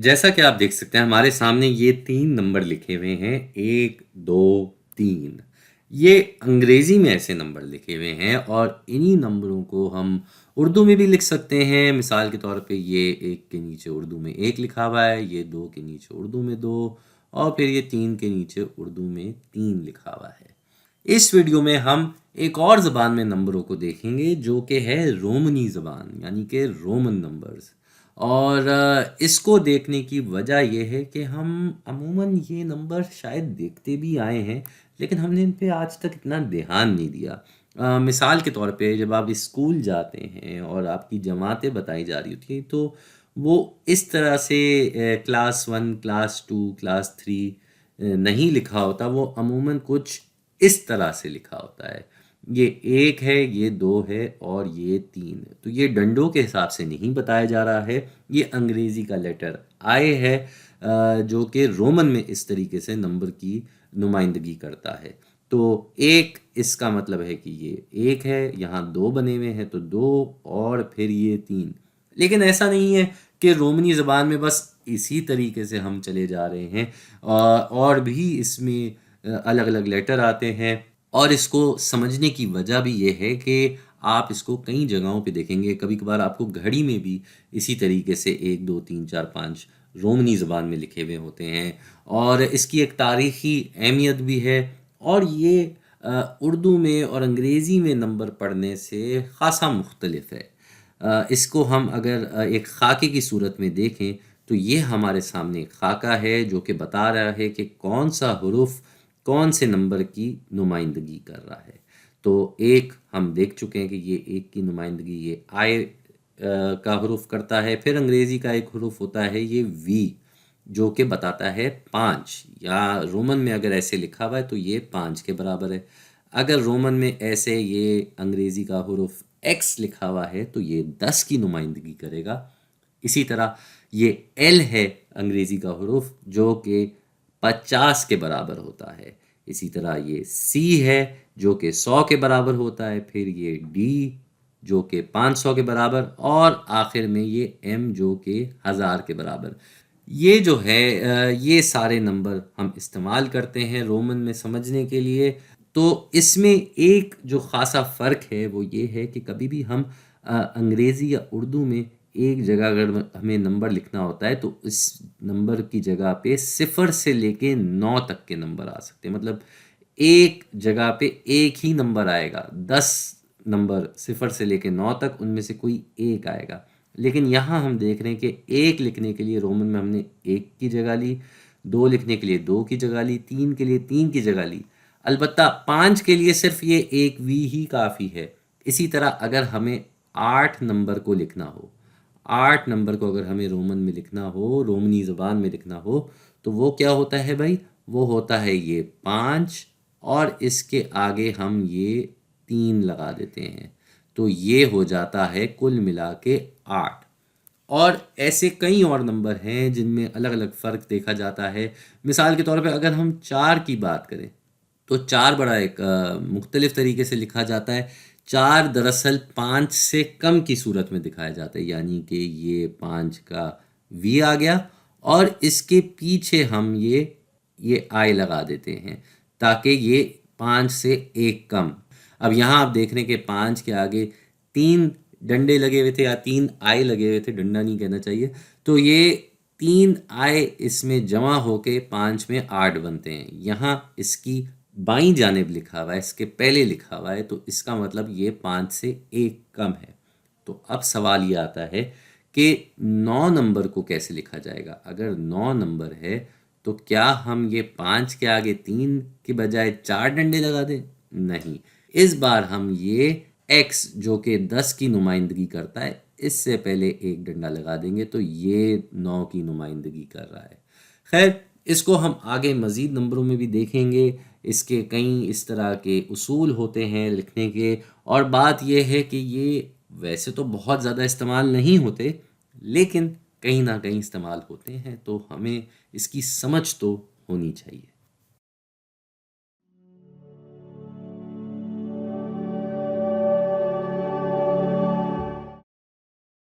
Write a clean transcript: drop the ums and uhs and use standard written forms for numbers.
जैसा कि आप देख सकते हैं हमारे सामने ये 3 नंबर लिखे हुए हैं 1, 2, 3। ये अंग्रेज़ी में ऐसे नंबर लिखे हुए हैं और इन्हीं नंबरों को हम उर्दू में भी लिख सकते हैं। मिसाल के तौर पे ये 1 के नीचे उर्दू में 1 लिखा हुआ है, ये 2 के नीचे उर्दू में 2 और फिर ये 3 के नीचे उर्दू में 3 लिखा हुआ है। इस वीडियो में हम एक और ज़बान में नंबरों को देखेंगे जो कि है रोमनी ज़बान यानी कि रोमन नंबर्स। और इसको देखने की वजह ये है कि हम अमूमन ये नंबर शायद देखते भी आए हैं, लेकिन हमने इन पे आज तक इतना ध्यान नहीं दिया। मिसाल के तौर पे जब आप स्कूल जाते हैं और आपकी जमातें बताई जा रही होती हैं तो वो इस तरह से क्लास 1, क्लास 2, क्लास 3 नहीं लिखा होता, वो अमूमन कुछ इस तरह से लिखा होता है। ये 1 है, ये 2 है और ये 3 है। तो ये डंडों के हिसाब से नहीं बताया जा रहा है, ये अंग्रेज़ी का लेटर आई है जो कि रोमन में इस तरीके से नंबर की नुमाइंदगी करता है। तो 1 इसका मतलब है कि ये 1 है, यहाँ 2 बने हुए हैं तो 2 और फिर ये 3। लेकिन ऐसा नहीं है कि रोमनी ज़बान में बस इसी तरीके से हम चले जा रहे हैं। और भी इसमें अलग-अलग लेटर आते हैं और इसको समझने की वजह भी ये है कि आप इसको कई जगहों पे देखेंगे। कभी-कभार आपको घड़ी में भी इसी तरीके से 1, 2, 3, 4, 5 रोमनी ज़बान में लिखे हुए होते हैं और इसकी एक तारीख़ी अहमियत भी है। और ये उर्दू में और अंग्रेज़ी में नंबर पढ़ने से ख़ासा मुख्तलिफ़ है। इसको हम अगर एक ख़ाके की सूरत में देखें तो ये हमारे सामने एक ख़ाका है जो कि बता रहा है कि कौन-सा हुरूफ़ कौन से नंबर की नुमाइंदगी कर रहा है। तो 1 हम देख चुके हैं कि ये 1 की नुमाइंदगी ये आई का हुरूफ़ करता है। फिर अंग्रेज़ी का एक हुरूफ़ होता है ये वी जो कि बताता है 5, या रोमन में अगर ऐसे लिखा हुआ है तो ये 5 के बराबर है। अगर रोमन में ऐसे ये अंग्रेज़ी का हुरूफ़ एक्स लिखा हुआ है तो ये 10 की नुमाइंदगी करेगा। इसी तरह ये एल है अंग्रेज़ी का हुरूफ़ जो कि 50 के बराबर होता है। इसी तरह ये सी है जो कि 100 के बराबर होता है। फिर ये डी जो कि 500 के बराबर और आखिर में ये एम जो कि 1000 के बराबर। ये जो है ये सारे नंबर हम इस्तेमाल करते हैं रोमन में समझने के लिए। तो इसमें एक जो ख़ासा फ़र्क है वो ये है कि कभी भी हम अंग्रेज़ी या उर्दू में एक जगह अगर हमें नंबर लिखना होता है तो इस नंबर की जगह पे 0 से लेके 9 तक के नंबर आ सकते हैं। मतलब एक जगह पे एक ही नंबर आएगा, 10 नंबर 0 से लेके 9 तक उनमें से कोई एक आएगा। लेकिन यहाँ हम देख रहे हैं कि 1 लिखने के लिए रोमन में हमने 1 की जगह ली, 2 लिखने के लिए 2 की जगह ली, 3 के लिए 3 की जगह ली। अलबत्ता 5 के लिए सिर्फ ये एक वी ही काफ़ी है। इसी तरह अगर हमें 8 नंबर को लिखना हो, 8 नंबर को अगर हमें रोमन में लिखना हो, रोमनी ज़बान में लिखना हो, तो वो क्या होता है भाई? वो होता है ये 5 और इसके आगे हम ये 3 लगा देते हैं। तो ये हो जाता है कुल मिला के 8। और ऐसे कई और नंबर हैं जिनमें अलग-अलग फ़र्क देखा जाता है। मिसाल के तौर पे अगर हम 4 की बात करें तो 4 बड़ा एक मुख्तलिफ तरीके से लिखा जाता है। 4 दरअसल 5 से कम की सूरत में दिखाया जाता है, यानी कि ये 5 का वी आ गया और इसके पीछे हम ये आई लगा देते हैं ताकि ये 5 से 1 कम। अब यहाँ आप देख रहे हैं कि 5 के आगे 3 डंडे लगे हुए थे या 3 आई लगे हुए थे, डंडा नहीं कहना चाहिए। तो ये 3 आई इसमें जमा होके 5 में 8 बनते हैं। यहाँ इसकी बाईं जानिब लिखा हुआ है, इसके पहले लिखा हुआ है, तो इसका मतलब ये 5 से 1 कम है। तो अब सवाल ये आता है कि 9 नंबर को कैसे लिखा जाएगा? अगर 9 नंबर है तो क्या हम ये 5 के आगे 3 के बजाय 4 डंडे लगा दें? नहीं, इस बार हम ये x जो कि 10 की नुमाइंदगी करता है, इससे पहले एक डंडा लगा देंगे तो ये 9 की नुमाइंदगी कर रहा है। खैर, इसको हम आगे मज़ीद नंबरों में भी देखेंगे। इसके कई इस तरह के उसूल होते हैं लिखने के, और बात यह है कि ये वैसे तो बहुत ज़्यादा इस्तेमाल नहीं होते, लेकिन कहीं ना कहीं इस्तेमाल होते हैं, तो हमें इसकी समझ तो होनी चाहिए।